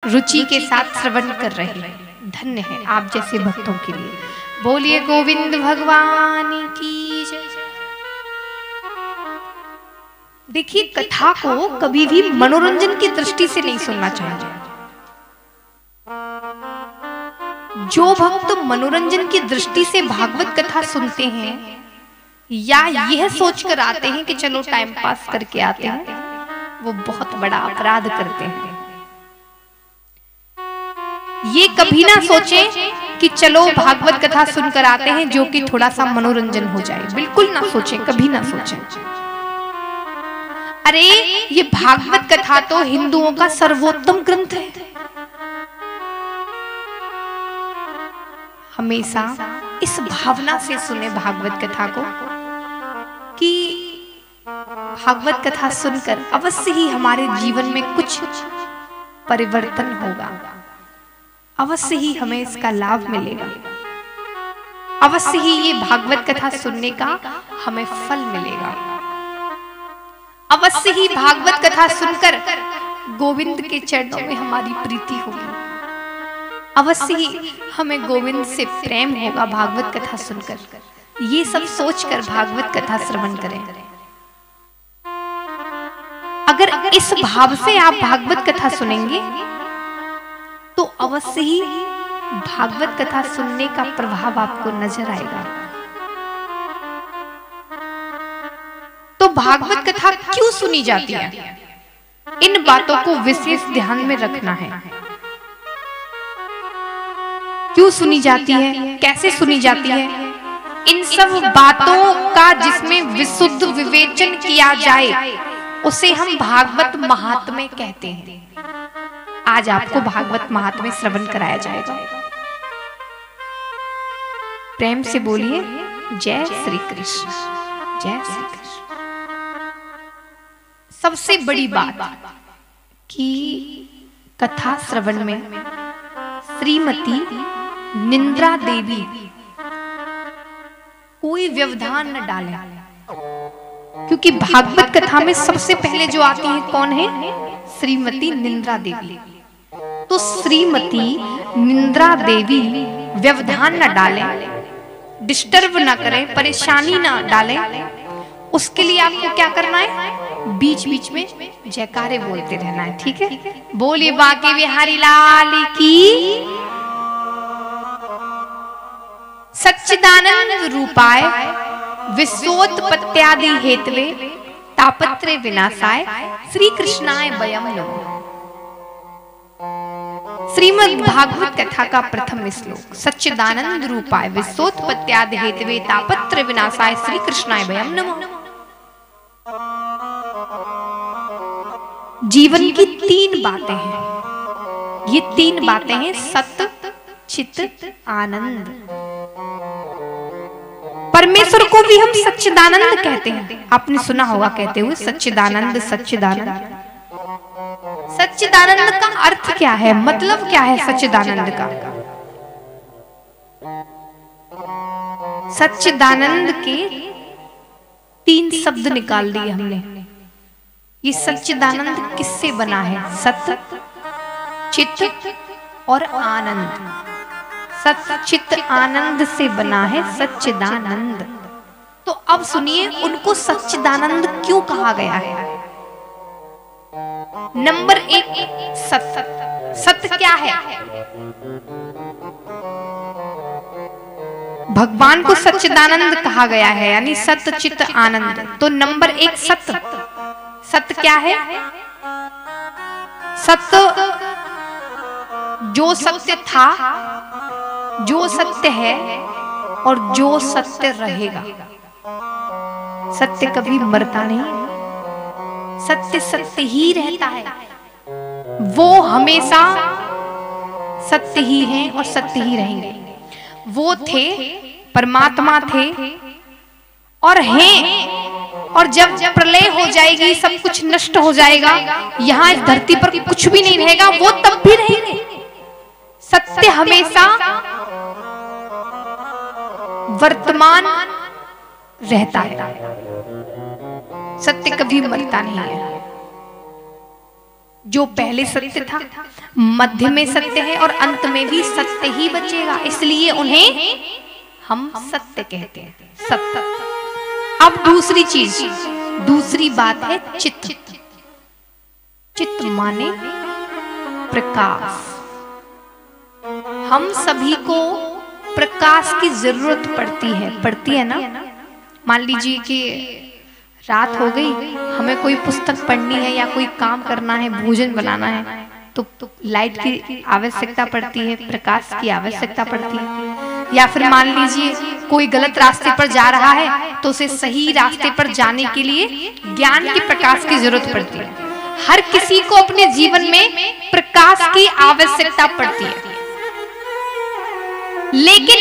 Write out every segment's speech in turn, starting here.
रुचि के साथ श्रवण कर रहे हैं। धन्य है आप जैसे भक्तों के लिए। बोलिए गोविंद भगवान की जय। देखिए, कथा को कभी भी मनोरंजन की दृष्टि से नहीं सुनना चाहिए। जो भक्त मनोरंजन की दृष्टि से भागवत कथा सुनते हैं या यह सोचकर आते हैं कि चलो टाइम पास करके आते हैं, वो बहुत बड़ा अपराध करते हैं। ये कभी ना सोचें कि चलो भागवत कथा सुनकर आते हैं जो कि थोड़ा सा मनोरंजन हो जाए। बिल्कुल ना सोचें, कभी ना सोचें। अरे ये भागवत कथा तो हिंदुओं का सर्वोत्तम ग्रंथ है। हमेशा इस भावना से सुने भागवत कथा को कि भागवत कथा सुनकर अवश्य ही हमारे जीवन में कुछ परिवर्तन होगा, अवश्य ही हमें इसका लाभ मिलेगा, अवश्य ही ये भागवत कथा सुनने का हमें फल मिलेगा, अवश्य ही भागवत कथा सुनकर गोविंद के चरणों में हमारी प्रीति होगी, अवश्य ही हमें गोविंद से प्रेम होगा भागवत कथा सुनकर। ये सब सोचकर भागवत कथा श्रवण करें। अगर इस भाव से आप भागवत कथा सुनेंगे तो अवश्य ही भागवत कथा सुनने का प्रभाव आपको नजर आएगा। तो भागवत कथा क्यों सुनी जाती है, इन बातों को विशेष ध्यान में रखना है। क्यों सुनी जाती है, कैसे सुनी जाती है, इन सब बातों का जिसमें विशुद्ध विवेचन किया जाए उसे हम भागवत महात्म्य कहते हैं। आज आपको भागवत महात्म्य श्रवण कराया जाएगा। प्रेम से बोलिए जय श्री कृष्ण, जय श्री कृष्ण। सबसे बड़ी बात कि कथा श्रवण में श्रीमती निंद्रा देवी कोई व्यवधान न डाले, क्योंकि भागवत कथा में सबसे पहले जो आती है कौन है, श्रीमती निंद्रा देवी। तो श्रीमती निंद्रा देवी व्यवधान न डाले, डिस्टर्ब ना करें, परेशानी ना डालें, उसके लिए आपको क्या करना है, बीच बीच में जयकारे बोलते रहना है। ठीक है, बोलिए बांके बिहारी लाल की। सच्चिदानंद रूपाय विश्वोत्पत्त्यादि हेतवे तापत्रय विनाशाय श्री कृष्णाय वयं नमः। श्रीमद् भागवत कथा का प्रथम श्लोक, सच्चिदानंद रूपाय विश्वोत्पत्त्यादि हेतवे तापत्रय विनाशाय श्री कृष्णाय वयं नमः। जीवन की तीन बातें हैं। ये तीन बातें हैं सत्य, चित, आनंद। परमेश्वर को भी हम सच्चिदानंद कहते हैं। आपने सुना होगा कहते हुए सच्चिदानंद सच्चिदानंद। सच्चिदानंद का अर्थ क्या है, मतलब क्या है सच्चिदानंद का? सच्चिदानंद के तीन शब्द निकाल दिए हमने। ये सच्चिदानंद किससे बना है? सत्य, चित्त और आनंद। सत्य चित्त आनंद से बना है सच्चिदानंद। तो अब सुनिए उनको सच्चिदानंद क्यों कहा गया है। नंबर एक, सत्य। सत्य क्या है? भगवान को सच्चिदानंद कहा गया है, यानी सत्य चित्त आनंद। तो नंबर एक सत्य। सत्य क्या है? सत्य जो सत्य था, जो सत्य है और जो सत्य रहेगा। सत्य कभी मरता नहीं, सत्य सत्य ही रहता है। वो हमेशा सत्य ही हैं और सत्य ही रहेंगे। वो थे, परमात्मा थे और हैं, और जब प्रलय हो जाएगी, सब कुछ नष्ट हो जाएगा, यहाँ इस धरती पर कुछ भी नहीं रहेगा, वो तब भी रहेंगे। सत्य हमेशा वर्तमान रहता है, सत्य कभी मरता नहीं है। जो पहले सत्य था, मध्य में सत्य है और अंत में भी सत्य ही बचेगा, इसलिए उन्हें हम सत्य कहते हैं। सत्य। अब दूसरी चीज, दूसरी बात है चित्त। चित्त माने प्रकाश। हम सभी को प्रकाश की जरूरत पड़ती है ना। मान लीजिए कि रात हो गई, हमें कोई पुस्तक पढ़नी है या कोई काम करना है, भोजन बनाना है, तो लाइट की आवश्यकता पड़ती है, प्रकाश की आवश्यकता पड़ती है। या फिर मान लीजिए कोई गलत रास्ते पर जा रहा है तो उसे सही रास्ते पर जाने के लिए ज्ञान के प्रकाश की जरूरत पड़ती है। हर किसी को अपने जीवन में प्रकाश की आवश्यकता पड़ती है, लेकिन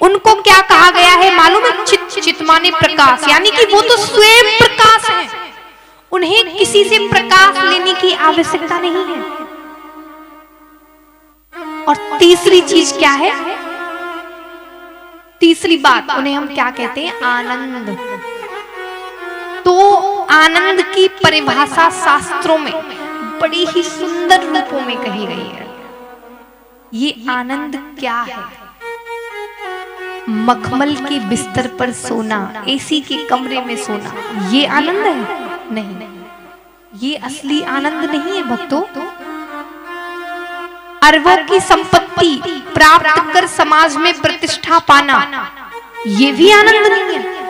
उनको क्या कहा गया है मालूम है? चित्त। चित्त माने प्रकाश, यानी कि वो तो स्वयं प्रकाश है, उन्हें किसी से प्रकाश लेने की आवश्यकता नहीं है। और तीसरी चीज क्या है? तीसरी बात, उन्हें हम क्या कहते हैं? आनंद। तो आनंद की परिभाषा शास्त्रों में बड़ी ही सुंदर रूपों में कही गई है। ये आनंद क्या है? मखमल के बिस्तर पर सोना, एसी के कमरे में सोना, ये आनंद है? नहीं, ये असली आनंद नहीं है भक्तों। अरबों की संपत्ति प्राप्त कर समाज में प्रतिष्ठा पाना, ये भी आनंद नहीं है।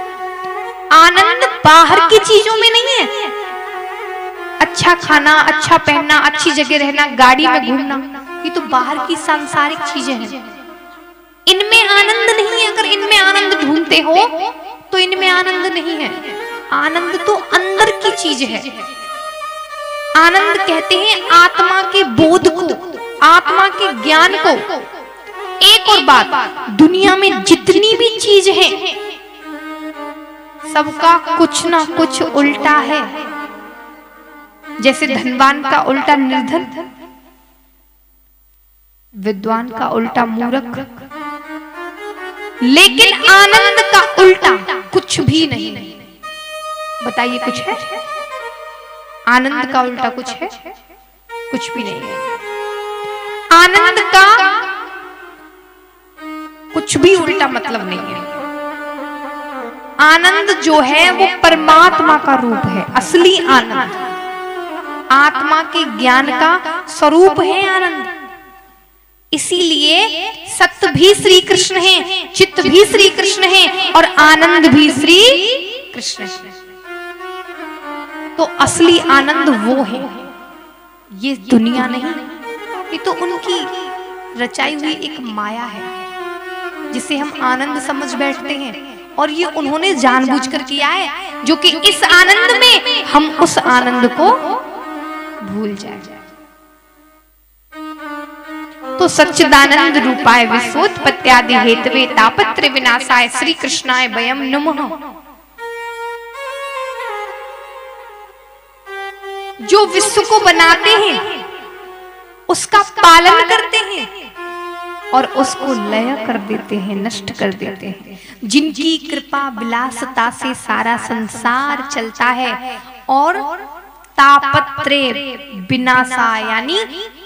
आनंद बाहर की चीजों में नहीं है। अच्छा खाना, अच्छा पहनना, अच्छी जगह रहना, गाड़ी में घूमना, ये तो बाहर की सांसारिक चीजें हैं, इनमें आनंद नहीं है। अगर इनमें आनंद ढूंढते हो तो इनमें आनंद नहीं है। आनंद तो अंदर की चीज है। आनंद कहते हैं आत्मा के बोध को, आत्मा के ज्ञान को। एक और बात, दुनिया में जितनी भी चीज है सबका कुछ ना कुछ उल्टा है। जैसे धनवान का उल्टा निर्धन, विद्वान का उल्टा मूर्ख, लेकिन आनंद का उल्टा कुछ भी नहीं। बताइए कुछ है? आनंद का उल्टा कुछ है? कुछ भी नहीं है। आनंद का कुछ भी उल्टा मतलब नहीं है। आनंद जो है वो परमात्मा का रूप है, असली आनंद, आत्मा के ज्ञान का स्वरूप है आनंद। इसीलिए सत्य भी श्री कृष्ण है, चित्त भी श्री कृष्ण है और आनंद भी श्री कृष्ण है। तो असली आनंद वो है, ये दुनिया नहीं। ये तो उनकी रचाई हुई एक माया है जिसे हम आनंद समझ बैठते हैं, और ये उन्होंने जानबूझकर किया है, जो कि इस आनंद में हम उस आनंद को भूल जाए। तो सच्चिदानंद रूपाय विश्वोत्पत्त्यादि हेतवे तापत्रय विनाशाय श्री कृष्णाय वयम नमः। जो विश्व को बनाते हैं, उसका पालन करते हैं और उसको लय कर देते हैं, नष्ट कर देते हैं, जिनकी कृपा विलासता से सारा संसार चलता है, और तापत्रय विनाशा यानी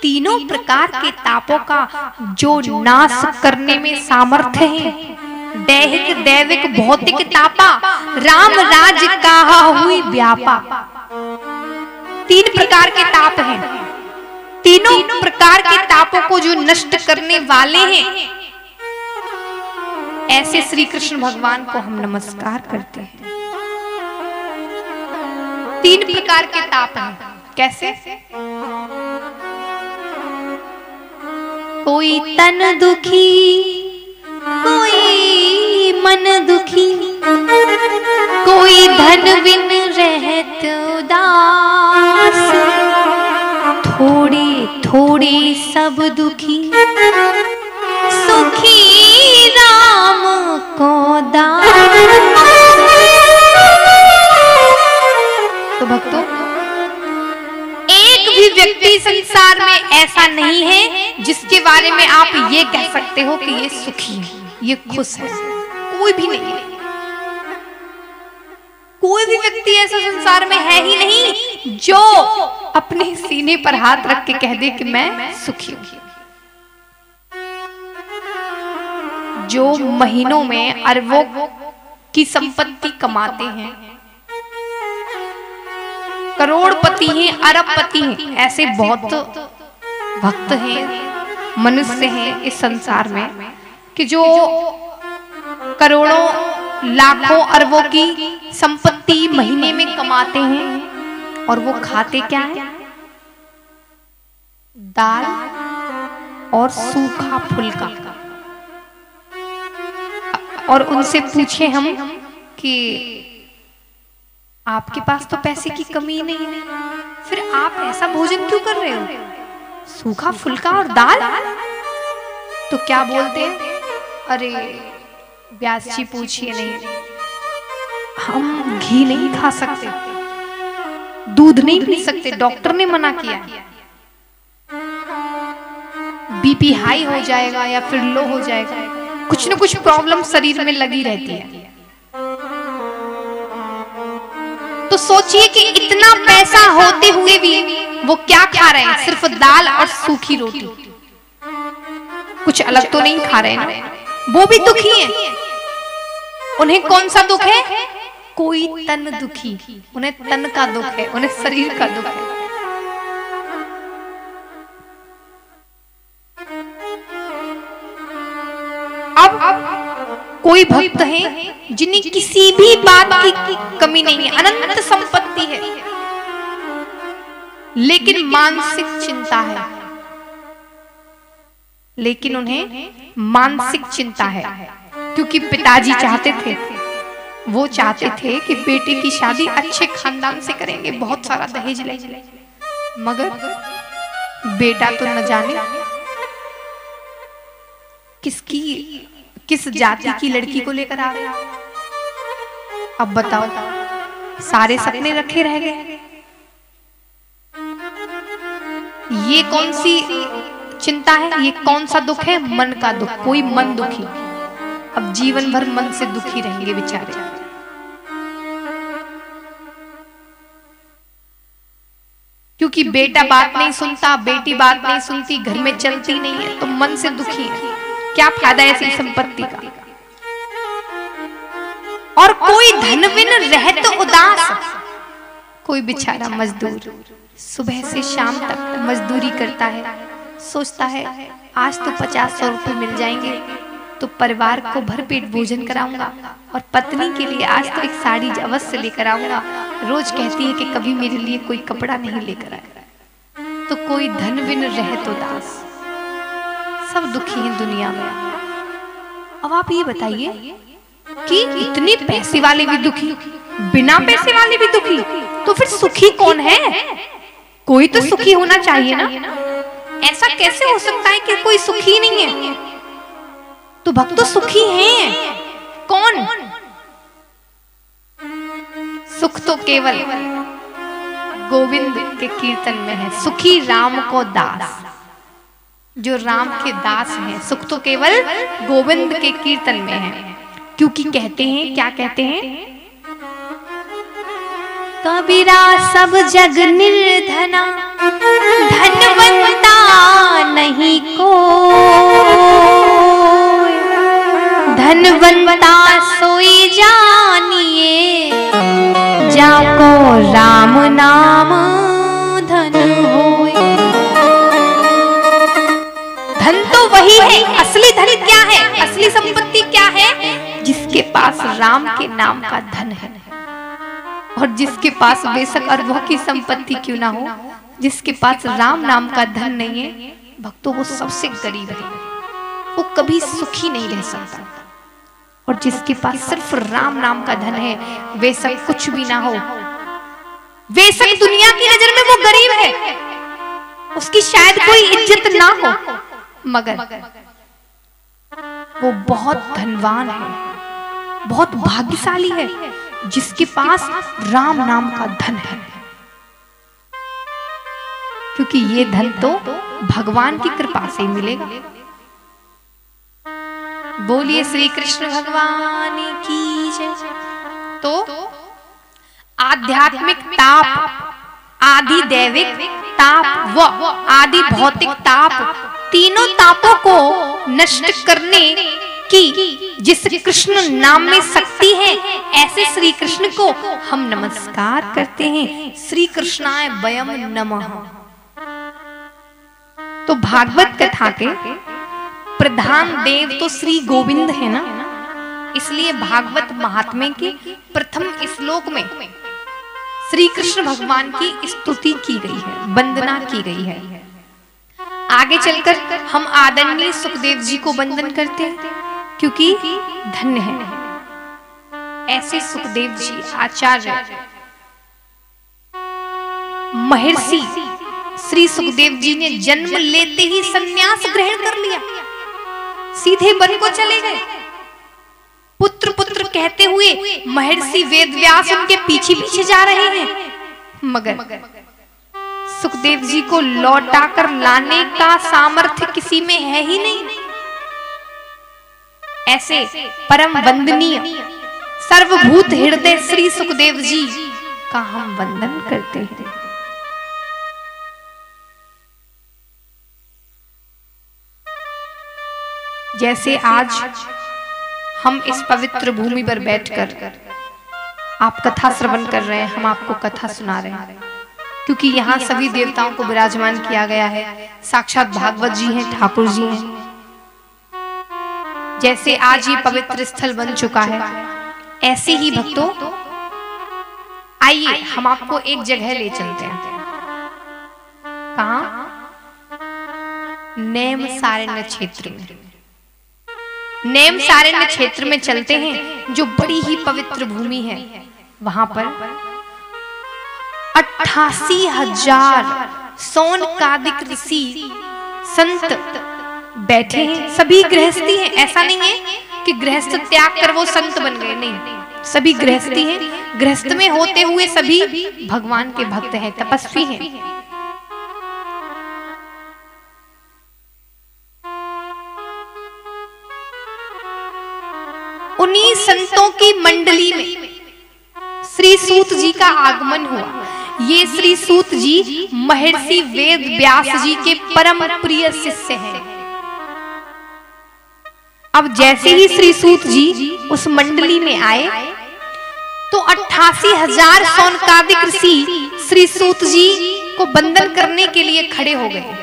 तीनों प्रकार के तापों का जो नाश करने में सामर्थ्य है। दैहिक, दैविक, भौतिक तापा, राम राज कहा हुई व्यापा। तीन प्रकार के ताप हैं। तीनों प्रकार के तापों को जो नष्ट करने वाले हैं, ऐसे श्री कृष्ण भगवान को हम नमस्कार करते हैं। तीन प्रकार के ताप हैं। कैसे? कोई तन दुखी, कोई मन दुखी, कोई धन बिन रहत उदास, थोड़े थोड़े सब दुखी, सुखी राम को दास। तो भक्तों, एक भी व्यक्ति संसार में ऐसा नहीं है जिसके बारे में आप ये कह सकते हो कि ये सुखी है, ये खुश है। कोई भी नहीं है। कोई भी व्यक्ति ऐसा संसार में है ही नहीं जो अपने सीने पर हाथ रख के कह दे कि मैं सुखी हूं। जो महीनों में अरबों की संपत्ति कमाते हैं, करोड़पति हैं, अरबपति हैं, ऐसे बहुत भक्त हैं, मनुष्य हैं इस संसार में कि जो करोड़ों लाखों अरबों की संपत्ति महीने में कमाते हैं और वो खाते क्या है? दाल और सूखा फुल्का। और उनसे पूछे हम कि आपके पास तो पैसे की कमी नहीं है, फिर आप ऐसा भोजन क्यों कर रहे हो? सूखा फुल्का और दाल? तो क्या बोलते हैं? अरे व्यास जी पूछिए नहीं, हम घी नहीं खा सकते, दूध नहीं पी सकते, डॉक्टर ने मना किया, बीपी हाई हो जाएगा या फिर लो हो जाएगा, कुछ न कुछ प्रॉब्लम शरीर में लगी रहती है। तो सोचिए कि इतना पैसा होते हुए भी वो क्या खा रहे हैं? सिर्फ दाल और सूखी रोटी, कुछ अलग तो नहीं खा रहे हैं। वो भी दुखी हैं। उन्हें कौन सा दुख है? कोई तन दुखी, उन्हें तन का दुख है, उन्हें शरीर का दुख है। अब कोई भक्त हैं जिन्हें किसी भी बात की कमी नहीं है, अनंत संपत्ति है, लेकिन मानसिक चिंता है, लेकिन उन्हें मानसिक चिंता है क्योंकि पिताजी चाहते थे, वो चाहते थे कि बेटे की शादी अच्छे खानदान से करेंगे, बहुत सारा दहेज लेंगे, मगर बेटा तो न जाने किस जाति की लड़की को लेकर आ गया। अब बताओ, सारे सपने रखे रह गए। ये कौन सी चिंता है? ये कौन सा दुख है? मन का दुख। कोई मन दुखी, अब जीवन भर मन से दुखी रहेंगे बेचारे। क्योंकि बेटा बात नहीं सुनता, बेटी बात नहीं सुनती, घर में चलती नहीं है, तो मन से दुखी है। क्या फायदा ऐसी संपत्ति का? और कोई धनविन रहत उदास, कोई बेचारा मजदूर सुबह से शाम तक मजदूरी करता है, सोचता है आज तो 50-100 रुपए मिल जाएंगे तो परिवार को भरपेट भोजन कराऊंगा और पत्नी के लिए आज तो एक साड़ी अवश्य लेकर आऊंगा। रोज कहती है कि कभी मेरे लिए कोई कपड़ा नहीं लेकर आया। तो कोई धनविन रहत उदास, सब दुखी हैं दुनिया में। अब आप ये बताइए कि इतने पैसे वाले भी दुखी, बिना पैसे वाले भी दुखी, तो फिर सुखी कौन है? कोई तो सुखी होना चाहिए ना। ऐसा कैसे हो सकता है कि कोई सुखी नहीं है? तो भक्त तो सुखी हैं। कौन? सुख तो केवल गोविंद के कीर्तन में है। सुखी राम को दास, जो राम के दास हैं, सुख तो केवल गोविंद के कीर्तन में है। क्योंकि कहते हैं, क्या कहते हैं? कबीरा सब जग निर्धना, धनवंता नहीं को, धनवंता सोई जानिए, जाको राम नाम धन होए। धन तो वही है, असली धन क्या है? असली संपत्ति क्या है? जिसके पास राम के नाम का धन है। और जिसके पास बेशक अरबों की संपत्ति क्यों ना हो, जिसके पास राम नाम का धन नहीं है, भक्तों वो सबसे गरीब है, वो कभी सुखी नहीं रह सकता। और जिसके पास सिर्फ राम नाम का धन है, बेशक कुछ भी ना हो, बेशक दुनिया की नजर में वो गरीब है, उसकी शायद कोई इज्जत ना हो, मगर वो बहुत धनवान है, बहुत भाग्यशाली है जिसके पास राम नाम का धन है। क्योंकि ये धन तो भगवान की कृपा से मिलेगा। बोलिए श्री कृष्ण भगवान की जय। तो आध्यात्मिक ताप, आदि दैविक ताप व आदि भौतिक ताप, तीनों तापों को नष्ट करने की जिस कृष्ण नाम में शक्ति है, ऐसे श्री कृष्ण को हम नमस्कार करते हैं। श्री कृष्णाय वयम नमः। तो भागवत कथा के प्रधान देव तो श्री गोविंद है ना, इसलिए भागवत महात्म्य के प्रथम श्लोक में श्री कृष्ण भगवान की स्तुति की गई है, वंदना की गई है। आगे चलकर हम आदरणीय सुखदेव जी को वंदन करते हैं, क्योंकि धन्य है ऐसे सुखदेव जी आचार्य महर्षि श्री सुखदेव जी ने जन्म लेते ही संन्यास ग्रहण कर लिया, सीधे वन को चले गए। पुत्र पुत्र कहते हुए महर्षि वेदव्यास उनके पीछे पीछे जा रहे हैं, मगर सुखदेव जी को लौटाकर लाने का सामर्थ्य किसी में है ही नहीं। ऐसे परम वंदनीय सर्वभूत हृदय श्री सुखदेव जी का हम वंदन करते हैं। जैसे आज हम इस पवित्र भूमि पर बैठकर आप कथा श्रवण कर रहे हैं, हम आपको कथा सुना रहे हैं, क्योंकि यहाँ सभी देवताओं को विराजमान किया गया है। साक्षात भागवत जी हैं, ठाकुर जी हैं। जैसे आज ये पवित्र स्थल बन चुका है, ऐसे ही भक्तों आइए हम आपको एक जगह ले चलते हैं। कहाँ? नैमिषारण्य क्षेत्र में। नैमिषारण्य क्षेत्र में चलते हैं, जो बड़ी ही पवित्र भूमि है। वहां पर 88,000 सौनकादिक ऋषि संत बैठे हैं। सभी गृहस्थी हैं, ऐसा नहीं है कि गृहस्थ त्याग कर वो संत बन गए, नहीं, सभी गृहस्थी हैं। गृहस्थ में होते हुए सभी भगवान के भक्त हैं, तपस्वी हैं। उन्हीं संतों की मंडली में श्री सूत जी का आगमन हुआ। ये श्री सूत जी महर्षि वेद व्यास जी के परम प्रिय शिष्य हैं। अब जैसे ही श्री सूत जी उस मंडली में आए तो 88,000 सौनकादिक ऋषि श्री सूत जी को वंदन करने के लिए खड़े हो गए।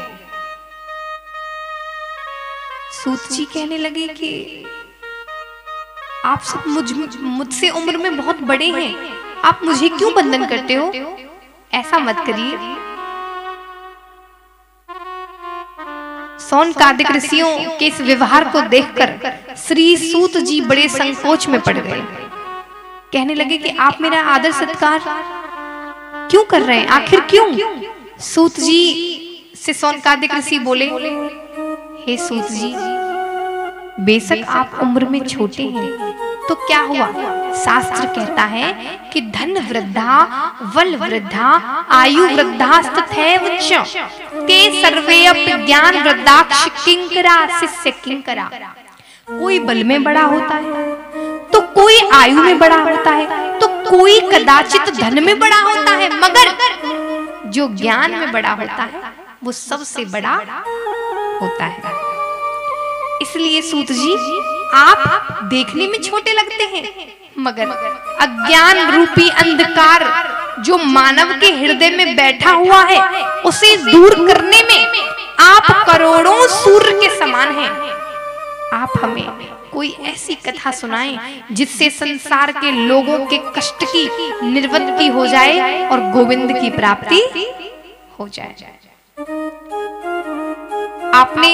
सूत जी कहने लगे कि आप सब मुझसे उम्र में बहुत बड़े हैं, आप मुझे क्यों वंदन करते हो? ऐसा मत करिए। सौनकादिक ऋषियों के इस व्यवहार को देखकर श्री सूत जी बड़े संकोच में पड़ गए। कहने लगे कि आप मेरा आदर सत्कार क्यों कर रहे हैं, आखिर क्यों? सूत जी से सौनकादिक ऋषि बोले, हे सूत जी, बेशक आप उम्र में छोटे हैं तो क्या हुआ? शास्त्र कहता है कि धन वृद्धा बल वृद्धा आयु वृद्धा तथैव च ते सर्वे अपि ज्ञान वृद्धाक्ष किंकरा शिष्य किंकरा। कोई बल में बड़ा होता है तो कोई आयु में बड़ा होता है तो कोई कदाचित धन में बड़ा होता है, मगर जो ज्ञान में बड़ा होता है वो सबसे बड़ा होता है। इसलिए सूत जी आप देखने में छोटे लगते हैं, मगर अज्ञान रूपी अंधकार जो मानव के हृदय में बैठा हुआ है उसे दूर करने में आप करोड़ों सूर्य के समान हैं। आप हमें कोई ऐसी कथा सुनाएं जिससे संसार के लोगों के कष्ट की निवृत्ति हो जाए और गोविंद की प्राप्ति हो जाए। आपने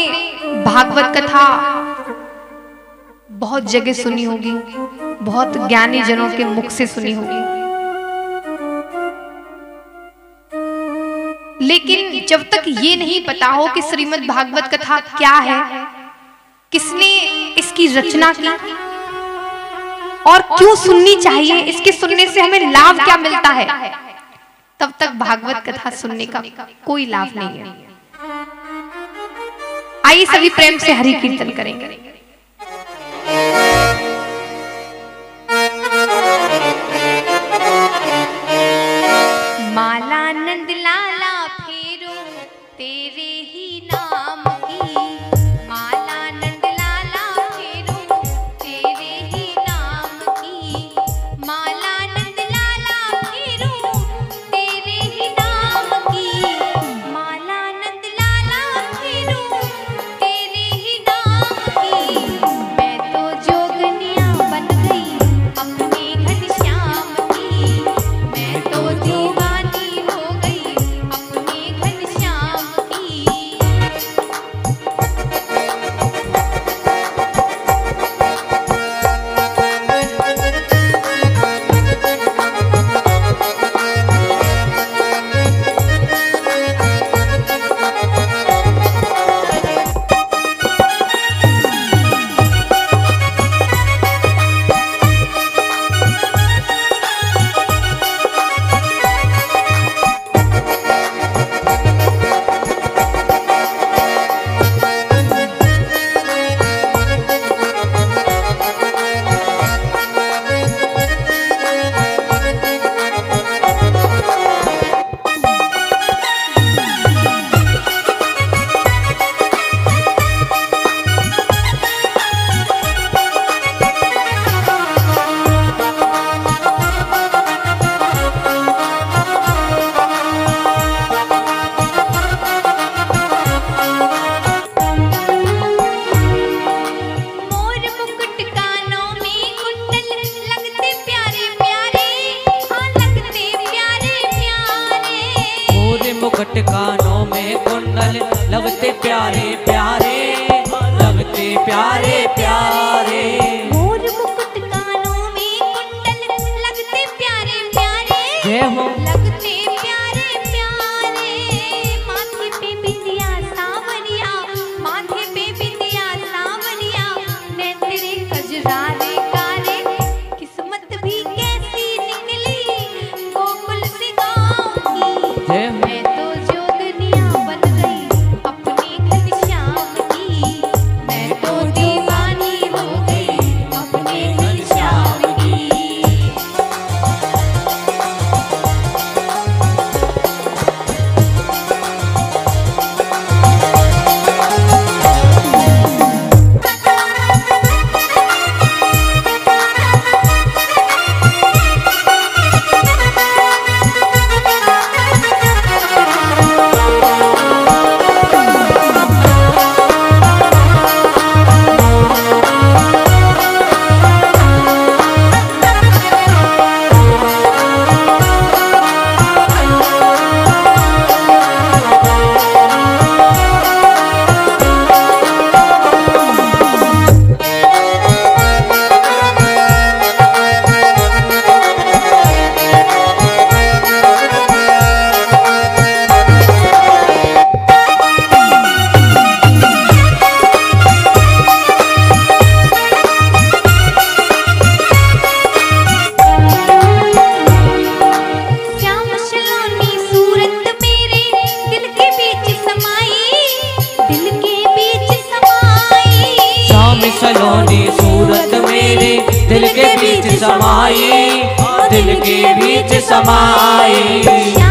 भागवत कथा बहुत जगह सुनी होगी, बहुत ज्ञानी जनों के मुख से सुनी होगी, लेकिन जब तक ये नहीं पता हो कि श्रीमद् भागवत कथा क्या है, किसने इसकी रचना की और क्यों सुननी चाहिए, इसके सुनने से हमें लाभ क्या मिलता है, तब तक भागवत कथा सुनने का कोई लाभ नहीं है। आइए सभी प्रेम से हरि कीर्तन करेंगे। सोनी सूरत मेरे दिल के बीच समाई, दिल के बीच समाई।